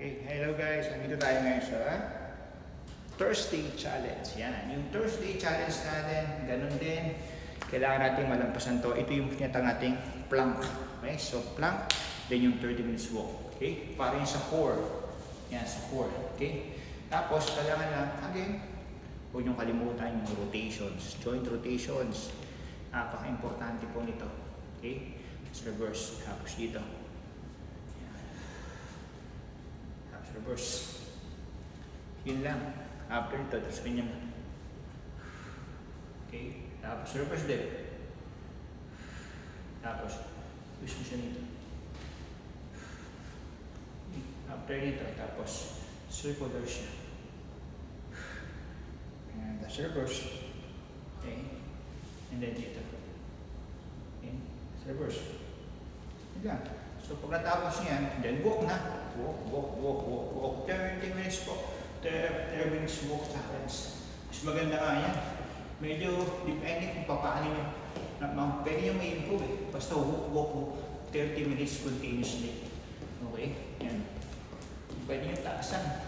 Okay, hello guys. Nandito tayo ngayon sa Thursday Challenge. Yan, yung Thursday Challenge natin, ganun din. Kailangan natin malampasan to. Ito yung pinatang nating plank. Okay, so plank, then yung 30 minutes walk. Okay, para yung sa core. Yan, sa core. Okay, tapos kailangan lang, again, huwag niyong kalimutan yung rotations, joint rotations. Napaka-importante po nito. Okay, let's reverse. Tapos dito. Reverse. Yun lang. After ito, tapos ganyan. Okay. Tapos reverse din. Tapos, push mo siya nito. After nito, tapos circular siya. And that's reverse. Okay. And then dito. Okay. Reverse. Yun lang. So pag natapos niyan, then walk na. Walk. 30 minutes po. 30 minutes walk challenge. Mas maganda nga yan. Medyo depende kung paano nyo. Pwede nyo may improve eh. Basta walk 30 minutes continuously. Okay? Yan. Pwede nyo taasan.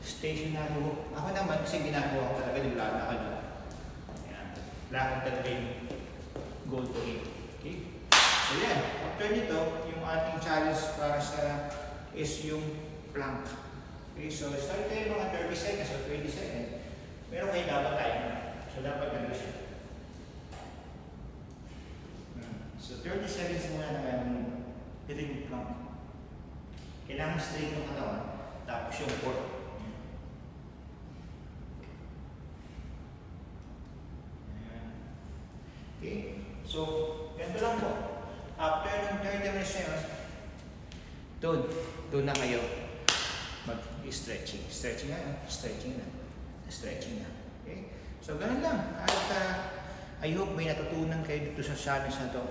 Stationary walk. Ako naman kasi ginagawa ko talaga naglalakad. Yan. Lakad talaga yung goal ko eh. Okay? So yan. After nito, yung ating challenge para sa is yung plank. Okay, so start tayo mga 30 seconds or 20 seconds. Meron kayo dapat tayo. So dapat ganun siya. So 30 seconds muna na ganun. Ito yung plank. Kailangan straight yung katawan. Tapos yung core. Okay, so ganito lang po. After ng 30 minutes na yun, doon na kayo mag-stretching. Stretching na. Okay? So, ganun lang. At I hope may natutunan kayo dito sa challenge na to.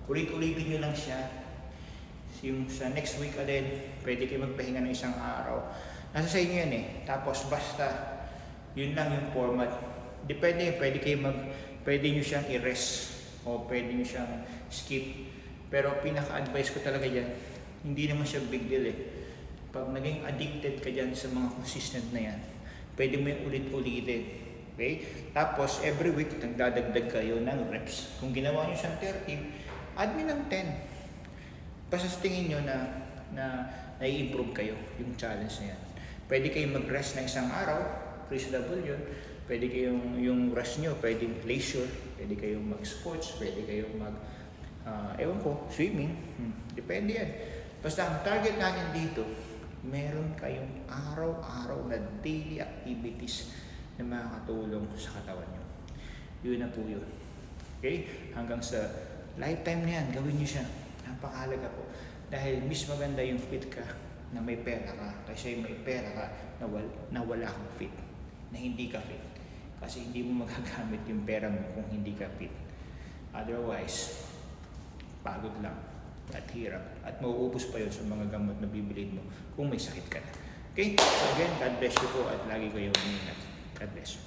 Ulit-ulitin nyo lang siya. Yung sa next week alin, pwede kayo magpahinga ng isang araw. Nasa sa inyo yan eh. Tapos basta, yun lang yung format. Depende, pwede nyo siyang i-rest o pwede nyo siyang skip. Pero pinaka-advice ko talaga dyan, hindi naman siya big deal eh. Pag naging addicted ka dyan sa mga consistent na yan, pwede mo yung ulit-ulitin. Okay? Tapos, every week, nagdadagdag kayo ng reps. Kung ginawa nyo siyang 30, add nyo ng 10. Basta tingin nyo na nai-improve kayo yung challenge na yan. Pwede kayong mag-rest na isang araw, reasonable yun. Pwede kayong, yung rest nyo, pwede leisure, pwede kayong mag-sports, pwede kayong ewan ko, swimming, depende yan. Basta ang target natin dito, meron kayong araw-araw na daily activities na makakatulong sa katawan nyo. Yun na po yun. Okay? Hanggang sa lifetime na yan, gawin nyo siya. Napakahalaga po. Dahil mas maganda yung fit ka na may pera ka, kasi may pera ka na wala kang fit, na hindi ka fit. Kasi hindi mo magagamit yung pera mo kung hindi ka fit. Otherwise, pagod lang at hirap at mauubos pa yun sa mga gamot na bibilin mo kung may sakit ka na. Okay? So again, God bless you po at lagi kayong ingat. God bless you.